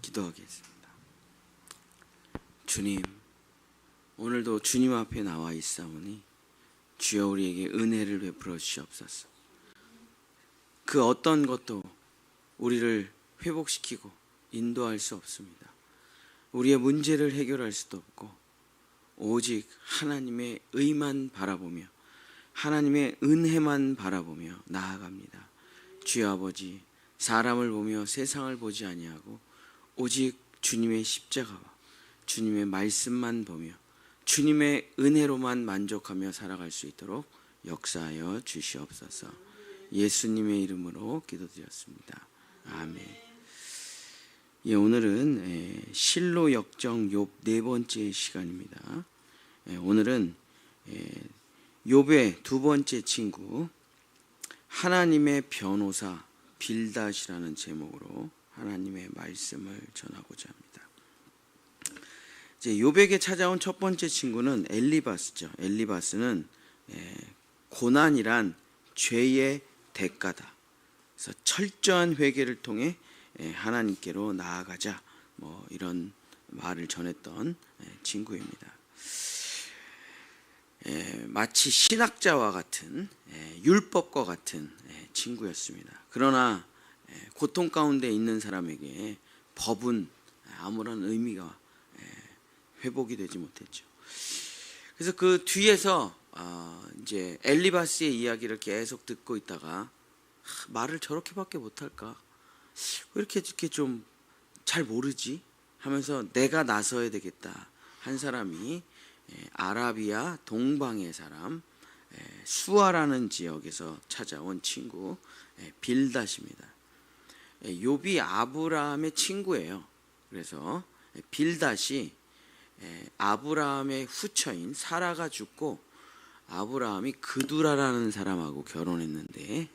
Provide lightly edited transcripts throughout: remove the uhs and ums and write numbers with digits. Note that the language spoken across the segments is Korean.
기도하겠습니다. 주님, 오늘도 주님 앞에 나와 있사오니 주여 우리에게 은혜를 베풀어 주시옵소서. 그 어떤 것도 우리를 회복시키고 인도할 수 없습니다. 우리의 문제를 해결할 수도 없고 오직 하나님의 의만 바라보며 하나님의 은혜만 바라보며 나아갑니다. 주여 아버지, 사람을 보며 세상을 보지 아니하고 오직 주님의 십자가와 주님의 말씀만 보며 주님의 은혜로만 만족하며 살아갈 수 있도록 역사하여 주시옵소서. 예수님의 이름으로 기도드렸습니다. 아멘. 오늘은 실로 역정 욥 네 번째 시간입니다. 오늘은 욥의 두 번째 친구 하나님의 변호사 빌닷이라는 제목으로 하나님의 말씀을 전하고자 합니다. 이제 욥에게 찾아온 첫 번째 친구는 엘리바스죠. 엘리바스는 고난이란 죄의 대가다. 그래서 철저한 회개를 통해 하나님께로 나아가자, 이런 말을 전했던 친구입니다. 마치 신학자와 같은 율법과 같은 친구였습니다. 그러나 고통 가운데 있는 사람에게 법은 아무런 의미가 회복이 되지 못했죠. 그래서 그 뒤에서 이제 엘리바스의 이야기를 계속 듣고 있다가 말을 저렇게밖에 못할까? 왜 이렇게 좀 잘 모르지? 하면서 내가 나서야 되겠다 한 사람이 아라비아 동방의 사람 수아라는 지역에서 찾아온 친구 빌닷입니다. 욥이 아브라함의 친구예요. 그래서 빌닷이 아브라함의 후처인 사라가 죽고 아브라함이 그두라라는 사람하고 결혼했는데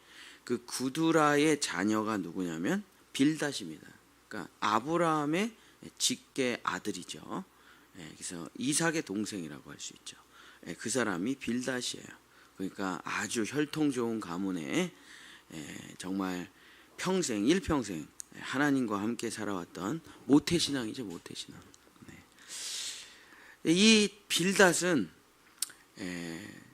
그 그두라의 자녀가 누구냐면 빌닷입니다. 그러니까 아브라함의 직계 아들이죠. 그래서 이삭의 동생이라고 할 수 있죠. 그 사람이 빌닷이에요. 그러니까 아주 혈통 좋은 가문에 정말 평생 일평생 하나님과 함께 살아왔던 모태신앙이죠. 모태신앙. 이 빌닷은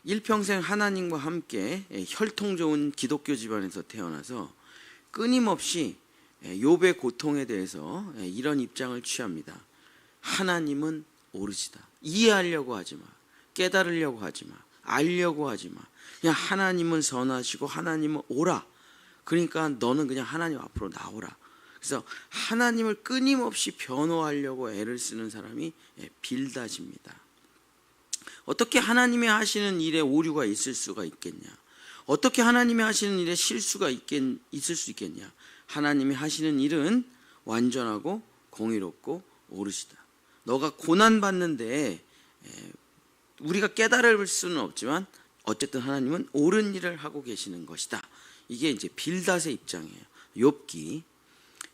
일평생 하나님과 함께 혈통 좋은 기독교 집안에서 태어나서 끊임없이 욥의 고통에 대해서 이런 입장을 취합니다. 하나님은 오르시다. 이해하려고 하지 마. 깨달으려고 하지 마. 알려고 하지 마. 그냥 하나님은 선하시고 하나님은 오라. 그러니까 너는 그냥 하나님 앞으로 나오라. 그래서 하나님을 끊임없이 변호하려고 애를 쓰는 사람이 빌닷입니다. 어떻게 하나님이 하시는 일에 오류가 있을 수가 있겠냐? 어떻게 하나님이 하시는 일에 실수가 있을 수 있겠냐? 하나님이 하시는 일은 완전하고 공의롭고 옳으시다. 너가 고난받는데 우리가 깨달을 수는 없지만 어쨌든 하나님은 옳은 일을 하고 계시는 것이다. 이게 이제 빌닷의 입장이에요. 욥기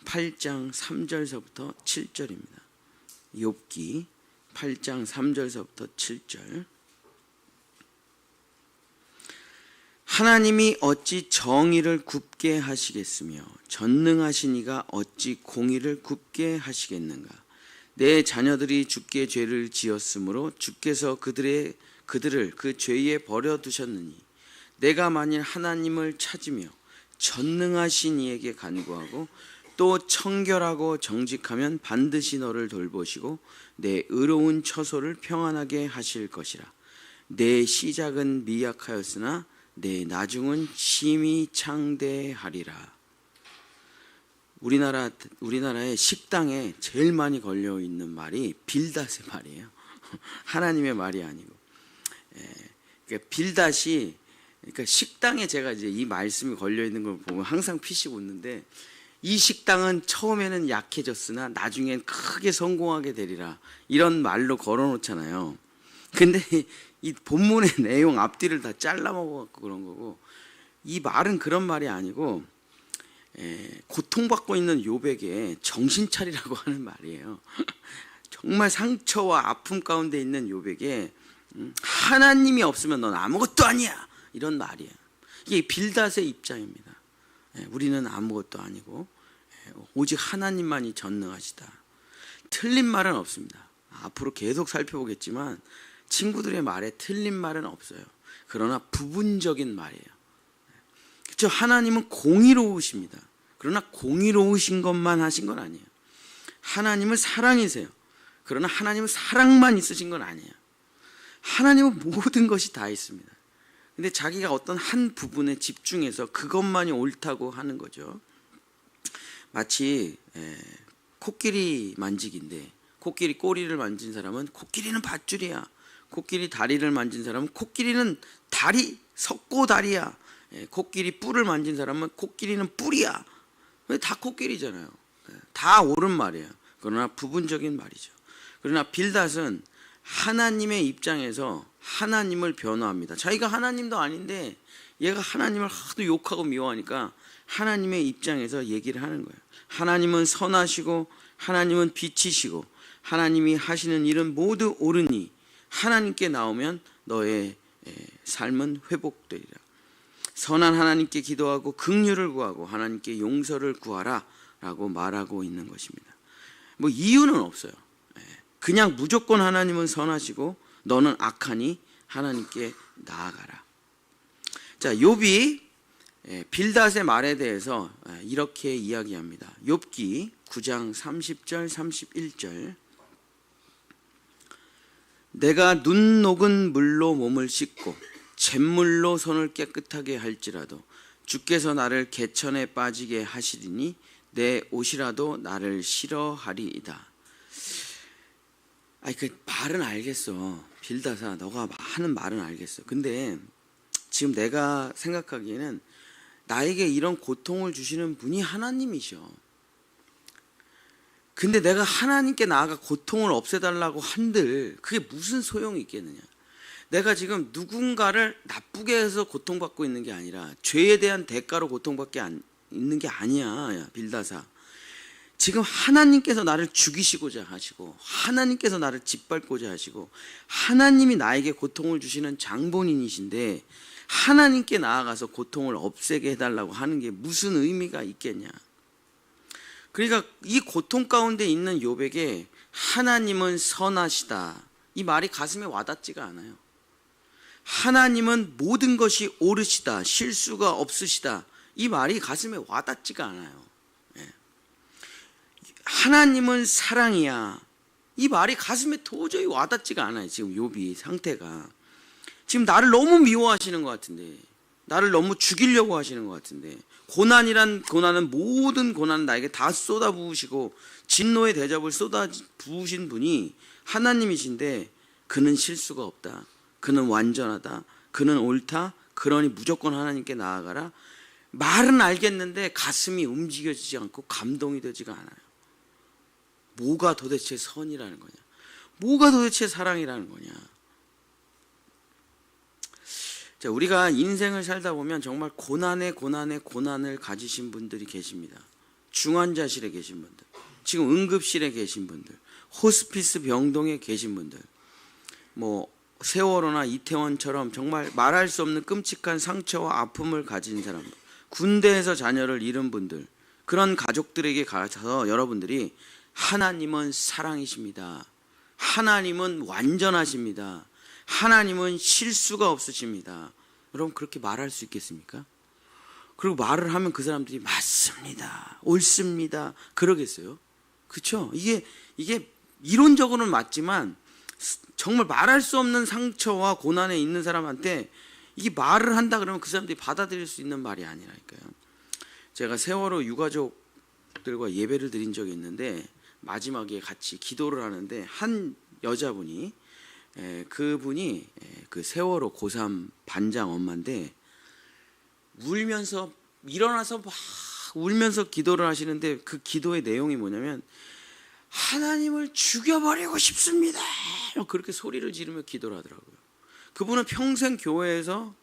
8장 3절서부터 7절입니다. 욥기 8장 3절서부터 7절. 하나님이 어찌 정의를 굽게 하시겠으며 전능하신 이가 어찌 공의를 굽게 하시겠는가? 내 자녀들이 주께 죄를 지었으므로 주께서 그들을 그 죄에 버려두셨느니 내가 만일 하나님을 찾으며 전능하신 이에게 간구하고 또 청결하고 정직하면 반드시 너를 돌보시고 내 의로운 처소를 평안하게 하실 것이라. 내 시작은 미약하였으나 내 나중은 심히 창대하리라. 우리나라의 식당에 제일 많이 걸려 있는 말이 빌닷의 말이에요. 하나님의 말이 아니고. 그러니까 빌닷이, 그러니까 식당에 제가 이제 이 말씀이 걸려 있는 걸 보면 항상 피식 웃는데, 이 식당은 처음에는 약해졌으나 나중엔 크게 성공하게 되리라. 이런 말로 걸어 놓잖아요. 근데 이 본문의 내용 앞뒤를 다 잘라 먹어갖고 그런 거고, 이 말은 그런 말이 아니고 고통받고 있는 욥에게 정신 차리라고 하는 말이에요. 정말 상처와 아픔 가운데 있는 욥에게 하나님이 없으면 넌 아무것도 아니야, 이런 말이에요. 이게 빌닷의 입장입니다. 우리는 아무것도 아니고 오직 하나님만이 전능하시다. 틀린 말은 없습니다. 앞으로 계속 살펴보겠지만 친구들의 말에 틀린 말은 없어요. 그러나 부분적인 말이에요. 그렇죠? 하나님은 공의로우십니다. 그러나 공의로우신 것만 하신 건 아니에요. 하나님은 사랑이세요. 그러나 하나님은 사랑만 있으신 건 아니에요. 하나님은 모든 것이 다 있습니다. 근데 자기가 어떤 한 부분에 집중해서 그것만이 옳다고 하는 거죠. 마치 코끼리 만지기인데, 코끼리 꼬리를 만진 사람은 코끼리는 밧줄이야. 코끼리 다리를 만진 사람은 코끼리는 다리, 석고다리야. 코끼리 뿔을 만진 사람은 코끼리는 뿔이야. 다 코끼리잖아요. 다 옳은 말이에요. 그러나 부분적인 말이죠. 그러나 빌닷은 하나님의 입장에서 하나님을 변호합니다. 자기가 하나님도 아닌데 얘가 하나님을 하도 욕하고 미워하니까 하나님의 입장에서 얘기를 하는 거예요. 하나님은 선하시고 하나님은 빛이시고 하나님이 하시는 일은 모두 옳으니 하나님께 나오면 너의 삶은 회복되리라. 선한 하나님께 기도하고 긍휼을 구하고 하나님께 용서를 구하라 라고 말하고 있는 것입니다. 뭐 이유는 없어요. 그냥 무조건 하나님은 선하시고 너는 악하니 하나님께 나아가라. 자, 욥이 빌닷의 말에 대해서 이렇게 이야기합니다. 욥기 9장 30절 31절. 내가 눈 녹은 물로 몸을 씻고 잿물로 손을 깨끗하게 할지라도 주께서 나를 개천에 빠지게 하시리니 내 옷이라도 나를 싫어하리이다. 아니, 그 말은 알겠어. 빌닷아, 너가 하는 말은 알겠어. 근데 지금 내가 생각하기에는 나에게 이런 고통을 주시는 분이 하나님이셔. 근데 내가 하나님께 나아가 고통을 없애달라고 한들 그게 무슨 소용이 있겠느냐. 내가 지금 누군가를 나쁘게 해서 고통받고 있는 게 아니라 죄에 대한 대가로 고통받게 있는 게 아니야. 빌닷아, 지금 하나님께서 나를 죽이시고자 하시고 하나님께서 나를 짓밟고자 하시고 하나님이 나에게 고통을 주시는 장본인이신데 하나님께 나아가서 고통을 없애게 해달라고 하는 게 무슨 의미가 있겠냐. 그러니까 이 고통 가운데 있는 욥에게 하나님은 선하시다, 이 말이 가슴에 와닿지가 않아요. 하나님은 모든 것이 옳으시다, 실수가 없으시다, 이 말이 가슴에 와닿지가 않아요. 하나님은 사랑이야, 이 말이 가슴에 도저히 와닿지가 않아요. 지금 욥이 상태가 지금 나를 너무 미워하시는 것 같은데, 나를 너무 죽이려고 하시는 것 같은데, 고난이란 고난은 모든 고난은 나에게 다 쏟아부으시고 진노의 대접을 쏟아부으신 분이 하나님이신데 그는 실수가 없다, 그는 완전하다, 그는 옳다, 그러니 무조건 하나님께 나아가라. 말은 알겠는데 가슴이 움직여지지 않고 감동이 되지가 않아요. 뭐가 도대체 선이라는 거냐, 뭐가 도대체 사랑이라는 거냐. 자, 우리가 인생을 살다 보면 정말 고난을 가지신 분들이 계십니다. 중환자실에 계신 분들, 지금 응급실에 계신 분들, 호스피스 병동에 계신 분들, 뭐 세월호나 이태원처럼 정말 말할 수 없는 끔찍한 상처와 아픔을 가진 사람들, 군대에서 자녀를 잃은 분들, 그런 가족들에게 가서 여러분들이 하나님은 사랑이십니다, 하나님은 완전하십니다, 하나님은 실수가 없으십니다, 여러분 그렇게 말할 수 있겠습니까? 그리고 말을 하면 그 사람들이 맞습니다, 옳습니다 그러겠어요? 그렇죠? 이게 이론적으로는 맞지만 정말 말할 수 없는 상처와 고난에 있는 사람한테 이게 말을 한다 그러면 그 사람들이 받아들일 수 있는 말이 아니라니까요. 제가 세월호 유가족들과 예배를 드린 적이 있는데 마지막에 같이 기도를 하는데 한 여자분이, 그분이 그 세월호 고3 반장 엄마인데 울면서 일어나서 막 울면서 기도를 하시는데 그 기도의 내용이 뭐냐면 하나님을 죽여버리고 싶습니다, 그렇게 소리를 지르며 기도를 하더라고요. 그분은 평생 교회에서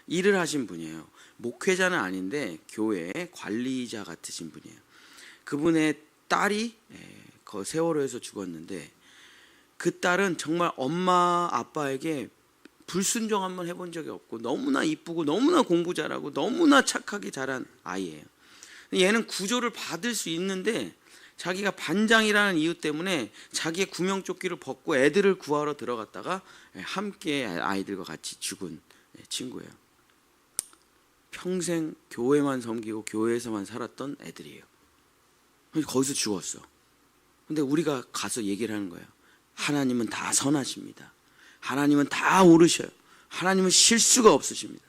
일을 하신 분이에요. 목회자는 아닌데 교회의 관리자 같으신 분이에요. 그분의 딸이 그 세월호에서 죽었는데 그 딸은 정말 엄마 아빠에게 불순종 한번 해본 적이 없고 너무나 이쁘고 너무나 공부 잘하고 너무나 착하게 자란 아이예요. 얘는 구조를 받을 수 있는데 자기가 반장이라는 이유 때문에 자기의 구명조끼를 벗고 애들을 구하러 들어갔다가 함께 아이들과 같이 죽은 친구예요. 평생 교회만 섬기고 교회에서만 살았던 애들이에요. 거기서 죽었어. 근데 우리가 가서 얘기를 하는 거예요. 하나님은 다 선하십니다. 하나님은 다 옳으셔요. 하나님은 실수가 없으십니다.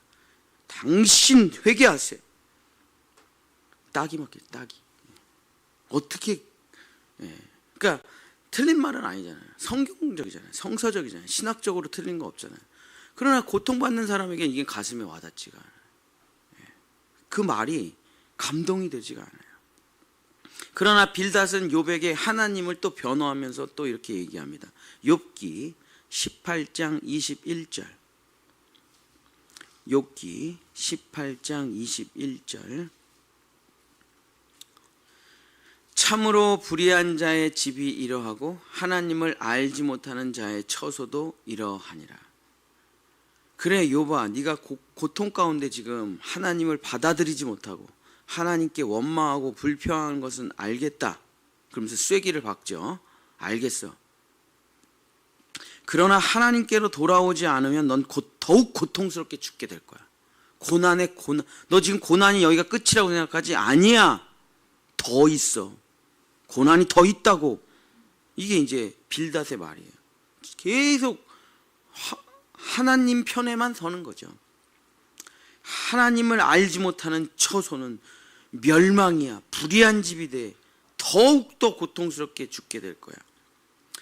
당신 회개하세요. 딱이 맞게 딱이. 어떻게? 그러니까 틀린 말은 아니잖아요. 성경적이잖아요. 성서적이잖아요. 신학적으로 틀린 거 없잖아요. 그러나 고통받는 사람에게 이게 가슴에 와닿지가 않아요. 그 말이 감동이 되지가 않아요. 그러나 빌닷은 욥에게 하나님을 또 변호하면서 또 이렇게 얘기합니다. 욥기 18장 21절. 욥기 18장 21절. 참으로 불의한 자의 집이 이러하고 하나님을 알지 못하는 자의 처소도 이러하니라. 그래 욥아, 네가 고통 가운데 지금 하나님을 받아들이지 못하고 하나님께 원망하고 불평하는 것은 알겠다. 그러면서 쐐기를 박죠. 알겠어. 그러나 하나님께로 돌아오지 않으면 넌 더욱 고통스럽게 죽게 될 거야. 고난에 고난. 너 지금 고난이 여기가 끝이라고 생각하지? 아니야. 더 있어. 고난이 더 있다고. 이게 이제 빌닷의 말이에요. 계속 하나님 편에만 서는 거죠. 하나님을 알지 못하는 처소는 멸망이야. 불의한 집이 돼. 더욱더 고통스럽게 죽게 될 거야.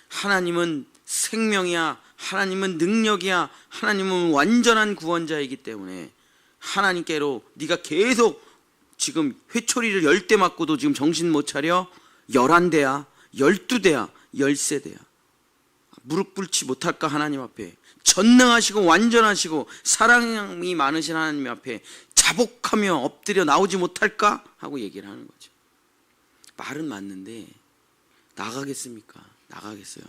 하나님은 생명이야. 하나님은 능력이야. 하나님은 완전한 구원자이기 때문에 하나님께로 네가 계속 지금 회초리를 10대 맞고도 지금 정신 못 차려? 11대야, 12대야, 13대야. 무릎 꿇지 못할까 하나님 앞에. 전능하시고 완전하시고 사랑이 많으신 하나님 앞에 자복하며 엎드려 나오지 못할까? 하고 얘기를 하는 거죠. 말은 맞는데 나가겠습니까? 나가겠어요?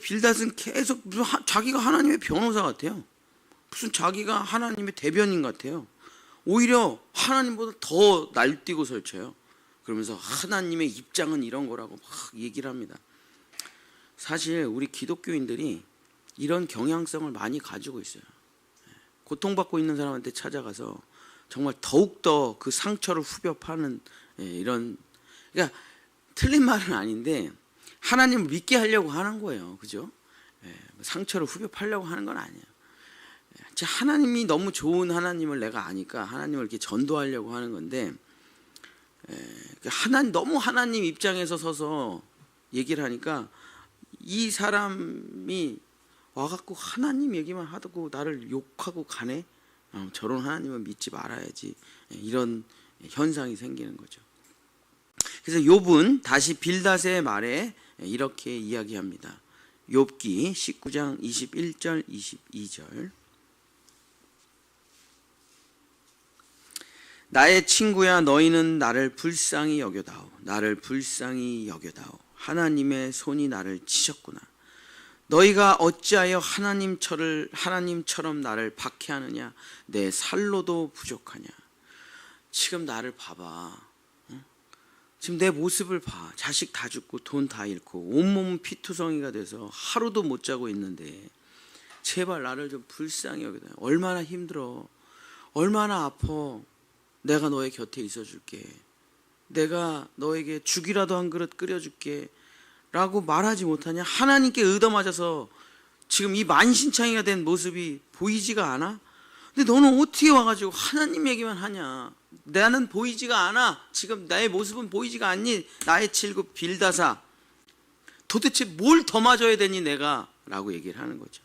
빌닷은 계속 무슨 자기가 하나님의 변호사 같아요. 무슨 자기가 하나님의 대변인 같아요. 오히려 하나님보다 더 날뛰고 설쳐요. 그러면서 하나님의 입장은 이런 거라고 막 얘기를 합니다. 사실 우리 기독교인들이 이런 경향성을 많이 가지고 있어요. 고통받고 있는 사람한테 찾아가서 정말 더욱더 그 상처를 후벼 파는 이런, 그러니까 틀린 말은 아닌데 하나님을 믿게 하려고 하는 거예요. 그죠? 상처를 후벼 파려고 하는 건 아니에요. 하나님이 너무 좋은 하나님을 내가 아니까 하나님을 이렇게 전도하려고 하는 건데, 너무 하나님 입장에서 서서 얘기를 하니까 이 사람이 와갖고 하나님 얘기만 하고 나를 욕하고 가네? 저런 하나님은 믿지 말아야지. 이런 현상이 생기는 거죠. 그래서 욥은 다시 빌닷의 말에 이렇게 이야기합니다. 욥기 19장 21절 22절. 나의 친구야, 너희는 나를 불쌍히 여겨다오. 나를 불쌍히 여겨다오. 하나님의 손이 나를 치셨구나. 너희가 어찌하여 하나님처럼 나를 박해하느냐? 내 살로도 부족하냐? 지금 나를 봐봐. 지금 내 모습을 봐. 자식 다 죽고 돈 다 잃고 온몸은 피투성이가 돼서 하루도 못 자고 있는데 제발 나를 좀 불쌍히 여겨다오. 얼마나 힘들어. 얼마나 아파. 내가 너의 곁에 있어줄게. 내가 너에게 죽이라도 한 그릇 끓여줄게 라고 말하지 못하냐? 하나님께 얻어맞아서 지금 이 만신창이가 된 모습이 보이지가 않아? 근데 너는 어떻게 와가지고 하나님 얘기만 하냐? 나는 보이지가 않아. 지금 나의 모습은 보이지가 않니? 나의 친구 빌닷아, 도대체 뭘 더 맞아야 되니 내가? 라고 얘기를 하는 거죠.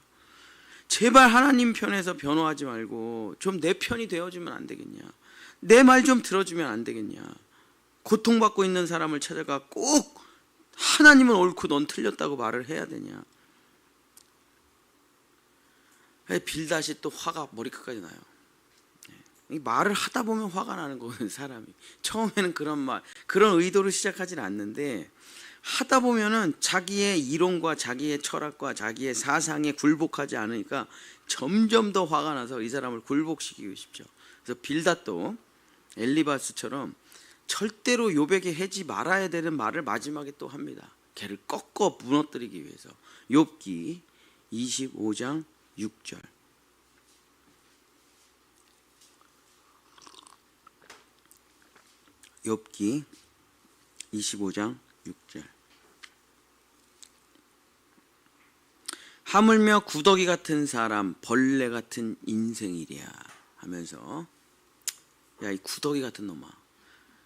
제발 하나님 편에서 변호하지 말고 좀 내 편이 되어주면 안 되겠냐? 내 말 좀 들어주면 안 되겠냐? 고통받고 있는 사람을 찾아가 꼭 하나님은 옳고 넌 틀렸다고 말을 해야 되냐? 빌닷이 또 화가 머리끝까지 나요. 이 말을 하다 보면 화가 나는 거거든, 사람이. 처음에는 그런 의도로 시작하진 않는데 하다 보면은 자기의 이론과 자기의 철학과 자기의 사상에 굴복하지 않으니까 점점 더 화가 나서 이 사람을 굴복시키고 싶죠. 그래서 빌닷도 엘리바스처럼 절대로 욥에게 하지 말아야 되는 말을 마지막에 또 합니다. 걔를 꺾어 무너뜨리기 위해서. 욥기 25장 6절. 욥기 25장 6절. 하물며 구더기 같은 사람, 벌레 같은 인생이랴 하면서, 야, 이 구더기 같은 놈아.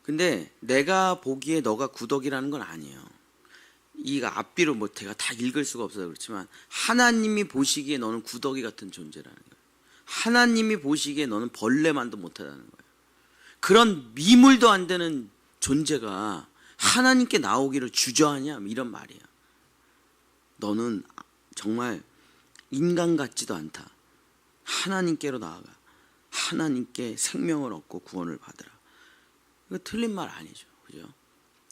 근데 내가 보기에 너가 구더기라는 건 아니에요. 이 앞뒤로 뭐 제가 다 읽을 수가 없어서 그렇지만 하나님이 보시기에 너는 구더기 같은 존재라는 거예요. 하나님이 보시기에 너는 벌레만도 못하다는 거예요. 그런 미물도 안 되는 존재가 하나님께 나오기를 주저하냐, 이런 말이야. 너는 정말 인간 같지도 않다. 하나님께로 나아가 하나님께 생명을 얻고 구원을 받으라. 이거 틀린 말 아니죠, 그죠?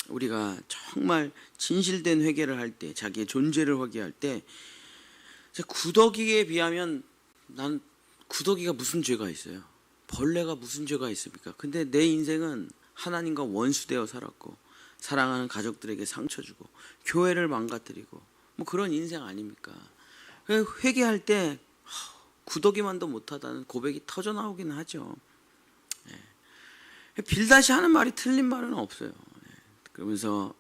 우리가 정말 진실된 회개를 할 때, 자기의 존재를 회개할 때, 구더기에 비하면 난 구더기가 무슨 죄가 있어요? 벌레가 무슨 죄가 있습니까? 근데 내 인생은 하나님과 원수되어 살았고, 사랑하는 가족들에게 상처 주고, 교회를 망가뜨리고, 뭐 그런 인생 아닙니까? 회개할 때 구더기만도 못하다는 고백이 터져 나오긴 하죠. 빌닷이 하는 말이 틀린 말은 없어요. 그러면서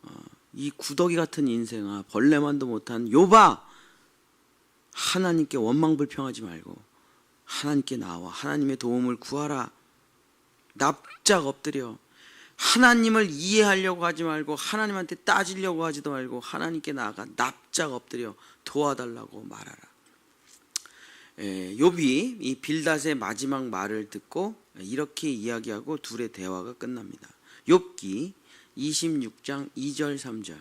이 구더기 같은 인생아, 벌레만도 못한 욥아, 하나님께 원망불평하지 말고 하나님께 나와 하나님의 도움을 구하라. 납작 엎드려 하나님을 이해하려고 하지 말고 하나님한테 따지려고 하지도 말고 하나님께 나아가 납작 엎드려 도와달라고 말하라. 욥이 이 빌닷의 마지막 말을 듣고 이렇게 이야기하고 둘의 대화가 끝납니다. 욥기 26장 2절 3절.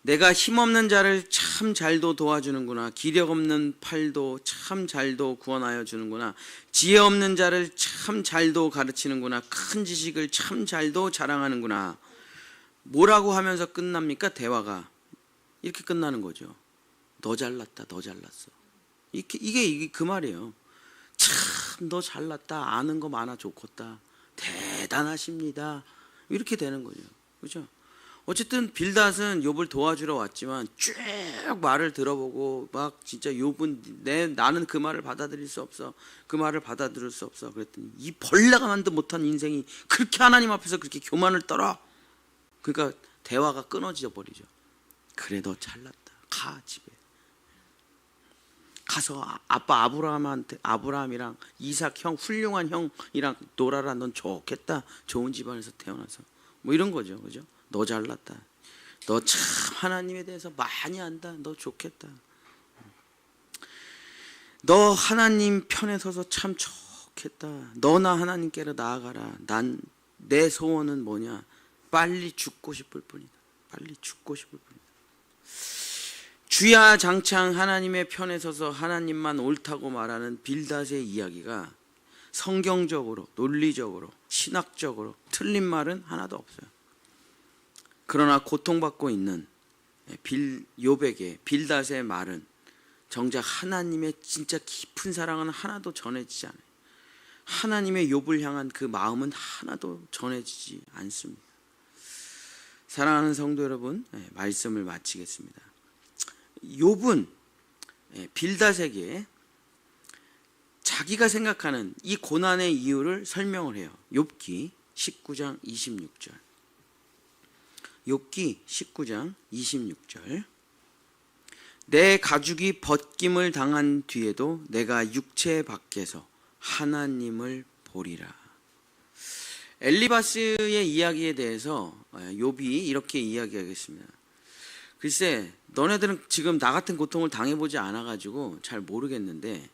내가 힘없는 자를 참 잘도 도와주는구나. 기력 없는 팔도 참 잘도 구원하여 주는구나. 지혜 없는 자를 참 잘도 가르치는구나. 큰 지식을 참 잘도 자랑하는구나. 뭐라고 하면서 끝납니까? 대화가 이렇게 끝나는 거죠. 너 잘났다, 너 잘났어. 이게 그 말이에요. 참 너 잘났다, 아는 거 많아 좋겠다, 대단하십니다, 이렇게 되는 거죠. 그죠? 어쨌든 빌닷은 욥을 도와주러 왔지만 쭉 말을 들어보고 막 진짜 욥은 나는 그 말을 받아들일 수 없어, 그 말을 받아들일 수 없어. 그랬더니 이 벌레가 만도 못한 인생이 그렇게 하나님 앞에서 그렇게 교만을 떨어. 그러니까 대화가 끊어져 버리죠. 그래, 너 잘났다, 가 집에 가서 아빠 아브라함이랑 이삭 형, 훌륭한 형이랑 놀아라. 넌 좋겠다, 좋은 집안에서 태어나서. 뭐 이런 거죠, 그죠? 너 잘났다, 너 참 하나님에 대해서 많이 안다, 너 좋겠다, 너 하나님 편에 서서 참 좋겠다, 너나 하나님께로 나아가라. 내 소원은 뭐냐? 빨리 죽고 싶을 뿐이다, 빨리 죽고 싶을 뿐이다. 주야 장창 하나님의 편에 서서 하나님만 옳다고 말하는 빌닷의 이야기가 성경적으로, 논리적으로, 신학적으로 틀린 말은 하나도 없어요. 그러나 고통받고 있는 욥에게 빌닷의 말은 정작 하나님의 진짜 깊은 사랑은 하나도 전해지지 않아요. 하나님의 욥을 향한 그 마음은 하나도 전해지지 않습니다. 사랑하는 성도 여러분, 말씀을 마치겠습니다. 욥은 빌닷에게 자기가 생각하는 이 고난의 이유를 설명을 해요. 욥기 19장 26절. 욥기 19장 26절. 내 가죽이 벗김을 당한 뒤에도 내가 육체 밖에서 하나님을 보리라. 엘리바스의 이야기에 대해서 욥이 이렇게 이야기하겠습니다. 글쎄, 너네들은 지금 나 같은 고통을 당해보지 않아가지고 잘 모르겠는데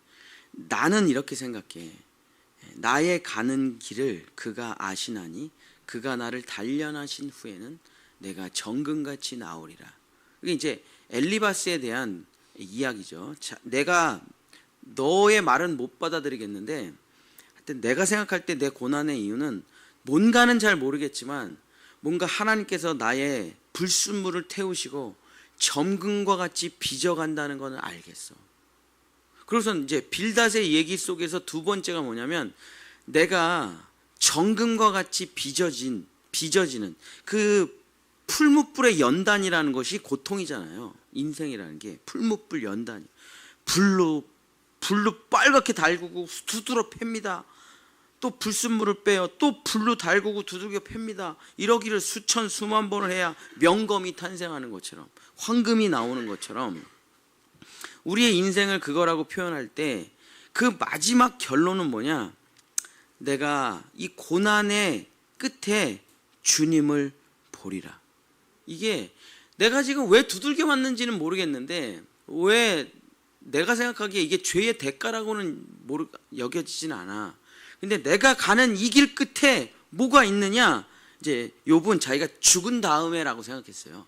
나는 이렇게 생각해. 나의 가는 길을 그가 아시나니 그가 나를 단련하신 후에는 내가 정금같이 나오리라. 이게 이제 엘리바스에 대한 이야기죠. 내가 너의 말은 못 받아들이겠는데 하여튼 내가 생각할 때 내 고난의 이유는 뭔가는 잘 모르겠지만 뭔가 하나님께서 나의 불순물을 태우시고 점금과 같이 빚어간다는 것은 알겠어. 그래서 이제 빌닷의 얘기 속에서 두 번째가 뭐냐면 내가 정금과 같이 빚어지는 그 풀무불의 연단이라는 것이 고통이잖아요. 인생이라는 게 풀무불 연단이. 불로 빨갛게 달구고 두드러 팹니다. 또 불순물을 빼어 또 불로 달구고 두들겨 팹니다. 이러기를 수천 수만 번을 해야 명검이 탄생하는 것처럼, 황금이 나오는 것처럼, 우리의 인생을 그거라고 표현할 때 그 마지막 결론은 뭐냐? 내가 이 고난의 끝에 주님을 보리라. 이게 내가 지금 왜 두들겨 맞는지는 모르겠는데, 왜 내가 생각하기에 이게 죄의 대가라고는 여겨지진 않아. 근데 내가 가는 이 길 끝에 뭐가 있느냐? 이제 욥은 자기가 죽은 다음에라고 생각했어요.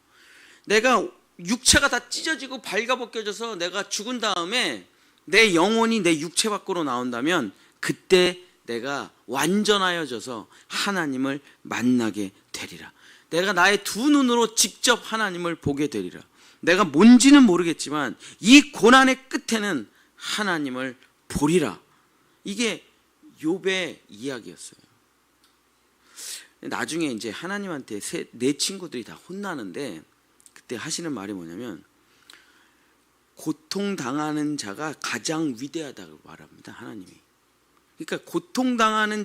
내가 육체가 다 찢어지고 발가벗겨져서 내가 죽은 다음에 내 영혼이 내 육체 밖으로 나온다면 그때 내가 완전하여져서 하나님을 만나게 되리라. 내가 나의 두 눈으로 직접 하나님을 보게 되리라. 내가 뭔지는 모르겠지만 이 고난의 끝에는 하나님을 보리라. 이게 욥의 이야기였어요. 나중에 이제 하나님한테 네 친구들이 다 혼나는데 그때 하시는 말이 뭐냐면, 고통당하는 자가 가장 위대하다고 말합니다. 하나님이. 그러니까 고통당하는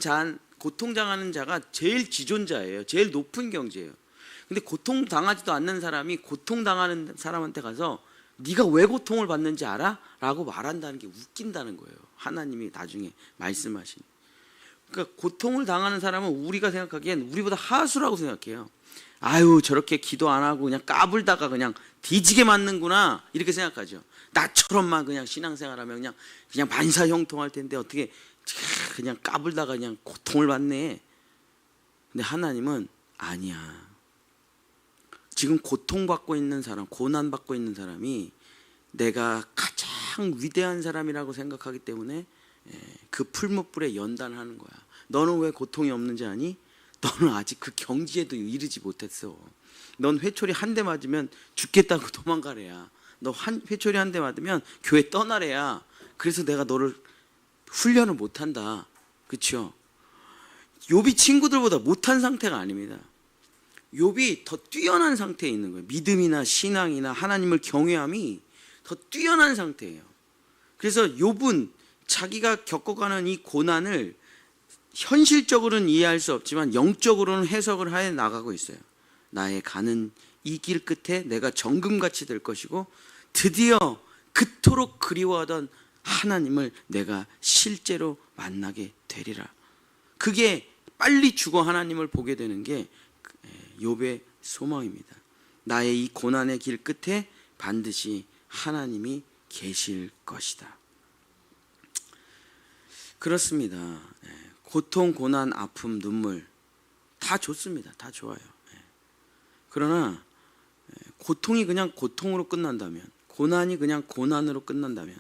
자가 제일 지존자예요. 제일 높은 경지예요. 근데 고통당하지도 않는 사람이 고통당하는 사람한테 가서 네가 왜 고통을 받는지 알아? 라고 말한다는 게 웃긴다는 거예요. 하나님이 나중에 말씀하신. 그러니까 고통을 당하는 사람은 우리가 생각하기엔 우리보다 하수라고 생각해요. 아유, 저렇게 기도 안 하고 그냥 까불다가 그냥 뒤지게 맞는구나, 이렇게 생각하죠. 나처럼만 그냥 신앙생활하면 그냥 만사형통할 텐데 어떻게 그냥 까불다가 그냥 고통을 받네. 근데 하나님은 아니야. 지금 고통받고 있는 사람, 고난받고 있는 사람이 내가 가장 위대한 사람이라고 생각하기 때문에 그 풀무불에 연단하는 거야. 너는 왜 고통이 없는지 아니? 너는 아직 그 경지에도 이르지 못했어. 넌 회초리 한 대 맞으면 죽겠다고 도망가래야. 너 회초리 한 대 맞으면 교회 떠나래야. 그래서 내가 너를 훈련을 못한다. 그렇죠? 욥이 친구들보다 못한 상태가 아닙니다. 욥이 더 뛰어난 상태에 있는 거예요. 믿음이나 신앙이나 하나님을 경외함이 더 뛰어난 상태예요. 그래서 욥은 자기가 겪어가는 이 고난을 현실적으로는 이해할 수 없지만 영적으로는 해석을 해 나가고 있어요. 나의 가는 이 길 끝에 내가 정금같이 될 것이고 드디어 그토록 그리워하던 하나님을 내가 실제로 만나게 되리라. 그게 빨리 죽어 하나님을 보게 되는 게 욥의 소망입니다. 나의 이 고난의 길 끝에 반드시 하나님이 계실 것이다. 그렇습니다. 고통, 고난, 아픔, 눈물 다 좋습니다. 다 좋아요. 그러나 고통이 그냥 고통으로 끝난다면, 고난이 그냥 고난으로 끝난다면,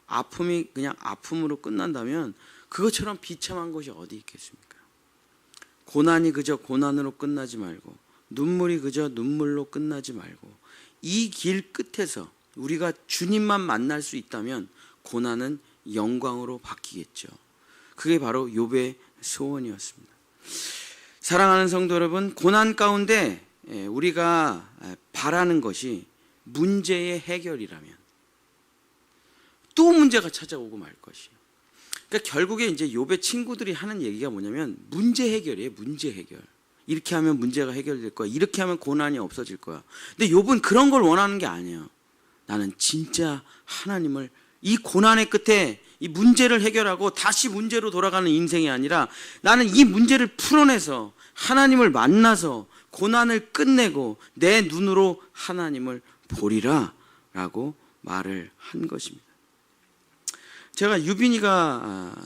아픔이 그냥 아픔으로 끝난다면 그것처럼 비참한 것이 어디 있겠습니까? 고난이 그저 고난으로 끝나지 말고, 눈물이 그저 눈물로 끝나지 말고, 이 길 끝에서 우리가 주님만 만날 수 있다면 고난은 영광으로 바뀌겠죠. 그게 바로 욥의 소원이었습니다. 사랑하는 성도 여러분, 고난 가운데 우리가 바라는 것이 문제의 해결이라면 또 문제가 찾아오고 말 것이에요. 그러니까 결국에 이제 욥의 친구들이 하는 얘기가 뭐냐면 문제 해결이에요. 문제 해결. 이렇게 하면 문제가 해결될 거야. 이렇게 하면 고난이 없어질 거야. 근데 욥은 그런 걸 원하는 게 아니에요. 나는 진짜 하나님을, 이 고난의 끝에 이 문제를 해결하고 다시 문제로 돌아가는 인생이 아니라 나는 이 문제를 풀어내서 하나님을 만나서 고난을 끝내고 내 눈으로 하나님을 보리라 라고 말을 한 것입니다. 제가 유빈이가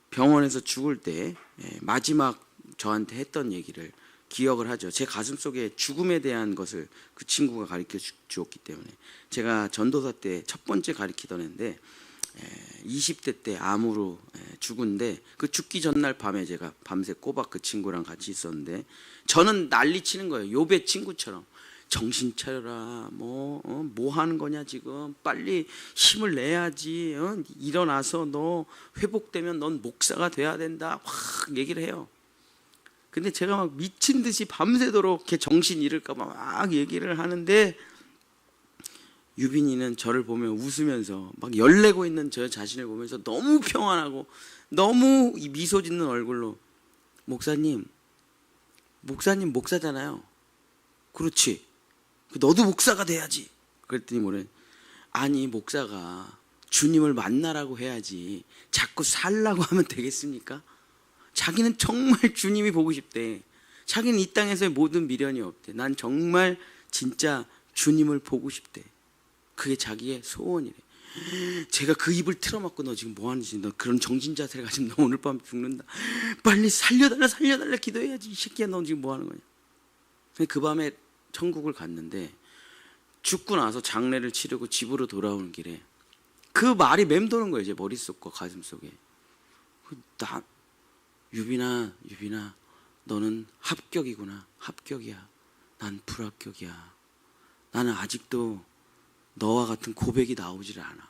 병원에서 죽을 때 마지막 저한테 했던 얘기를 기억을 하죠. 제 가슴속에 죽음에 대한 것을 그 친구가 가르쳐 주었기 때문에. 제가 전도사 때 첫 번째 가르치던 애인데 20대 때 암으로 죽은데, 그 죽기 전날 밤에 제가 밤새 꼬박 그 친구랑 같이 있었는데 저는 난리치는 거예요. 욥의 친구처럼 정신 차려라. 뭐 하는 거냐 지금. 빨리 힘을 내야지. 일어나서 너 회복되면 넌 목사가 돼야 된다. 확 얘기를 해요. 근데 제가 막 미친 듯이 밤새도록 걔 정신 잃을까 봐 막 얘기를 하는데 유빈이는 저를 보면 웃으면서 막 열내고 있는 저 자신을 보면서 너무 평안하고 너무 미소 짓는 얼굴로 목사님 목사잖아요. 그렇지. 너도 목사가 돼야지. 그랬더니 뭐래. 아니 목사가 주님을 만나라고 해야지 자꾸 살라고 하면 되겠습니까? 자기는 정말 주님이 보고 싶대. 자기는 이 땅에서의 모든 미련이 없대. 난 정말 진짜 주님을 보고 싶대. 그게 자기의 소원이래. 제가 그 입을 틀어막고 너 지금 뭐 하는지, 너 그런 정신 자세를 가지면 너 오늘 밤 죽는다. 빨리 살려달라 기도해야지. 이 새끼야 너 지금 뭐 하는 거냐. 그 밤에 천국을 갔는데 죽고 나서 장례를 치르고 집으로 돌아오는 길에 그 말이 맴도는 거예요. 제 머릿속과 가슴속에. 유빈아 너는 합격이구나. 합격이야. 난 불합격이야. 나는 아직도 너와 같은 고백이 나오질 않아.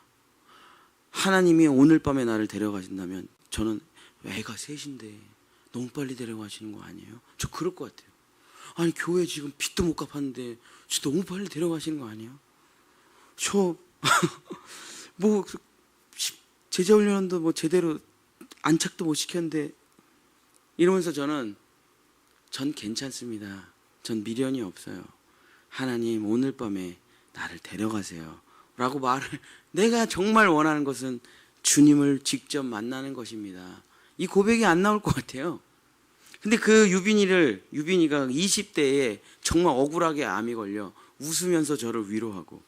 하나님이 오늘 밤에 나를 데려가신다면 저는 애가 셋인데 너무 빨리 데려가시는 거 아니에요? 저 그럴 것 같아요. 아니 교회 지금 빚도 못 갚았는데 저 너무 빨리 데려가시는 거 아니에요? 저 뭐 제자훈련도 뭐 제대로 안착도 못 시켰는데 이러면서 전 괜찮습니다. 전 미련이 없어요. 하나님 오늘 밤에 나를 데려가세요 라고 말을. 내가 정말 원하는 것은 주님을 직접 만나는 것입니다. 이 고백이 안 나올 것 같아요. 근데 그 유빈이가 20대에 정말 억울하게 암이 걸려 웃으면서 저를 위로하고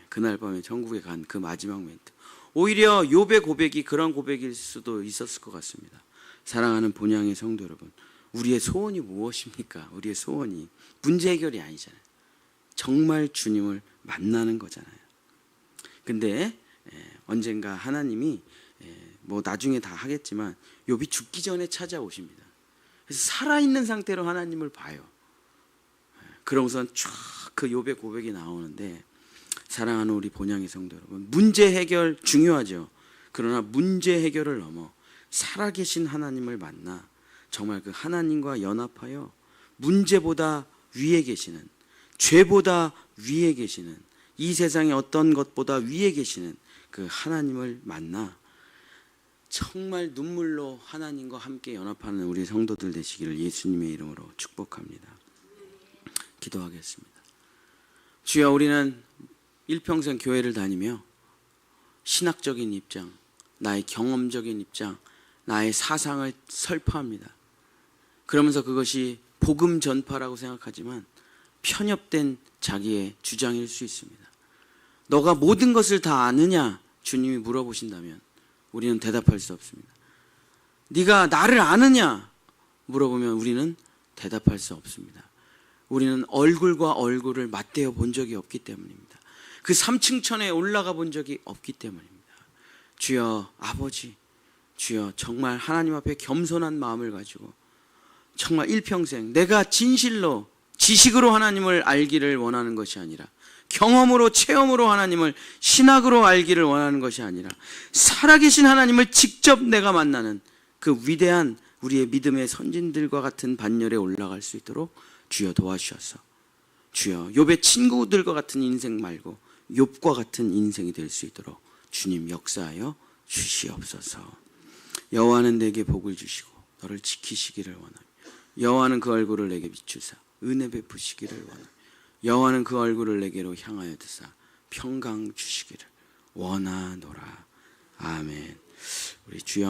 그날 밤에 천국에 간 그 마지막 멘트. 오히려 욥의 고백이 그런 고백일 수도 있었을 것 같습니다. 사랑하는 본향의 성도 여러분, 우리의 소원이 무엇입니까? 우리의 소원이 문제 해결이 아니잖아요. 정말 주님을 만나는 거잖아요. 근데 언젠가 하나님이 뭐 나중에 다 하겠지만 욥이 죽기 전에 찾아오십니다. 그래서 살아있는 상태로 하나님을 봐요. 그러고선 쫙 그 욥의 고백이 나오는데, 사랑하는 우리 본향의 성도 여러분, 문제 해결 중요하죠. 그러나 문제 해결을 넘어 살아계신 하나님을 만나 정말 그 하나님과 연합하여 문제보다 위에 계시는, 죄보다 위에 계시는, 이 세상의 어떤 것보다 위에 계시는 그 하나님을 만나 정말 눈물로 하나님과 함께 연합하는 우리 성도들 되시기를 예수님의 이름으로 축복합니다. 기도하겠습니다. 주여, 우리는 일평생 교회를 다니며 신학적인 입장, 나의 경험적인 입장, 나의 사상을 설파합니다. 그러면서 그것이 복음 전파라고 생각하지만 편협된 자기의 주장일 수 있습니다. 너가 모든 것을 다 아느냐? 주님이 물어보신다면 우리는 대답할 수 없습니다. 네가 나를 아느냐? 물어보면 우리는 대답할 수 없습니다. 우리는 얼굴과 얼굴을 맞대어 본 적이 없기 때문입니다. 그 3층 천에 올라가 본 적이 없기 때문입니다. 주여, 아버지, 주여, 정말 하나님 앞에 겸손한 마음을 가지고 정말 일평생 내가 진실로 지식으로 하나님을 알기를 원하는 것이 아니라, 경험으로 체험으로 하나님을, 신학으로 알기를 원하는 것이 아니라 살아계신 하나님을 직접 내가 만나는 그 위대한 우리의 믿음의 선진들과 같은 반열에 올라갈 수 있도록 주여 도와주셔서, 주여 욥의 친구들과 같은 인생 말고 욥과 같은 인생이 될 수 있도록 주님 역사하여 주시옵소서. 여호와는 내게 복을 주시고 너를 지키시기를 원하며, 여호와는 그 얼굴을 내게 비추사 은혜 베푸시기를 원하며, 여호와는 그 얼굴을 내게로 향하여 드사 평강 주시기를 원하노라. 아멘. 우리 주여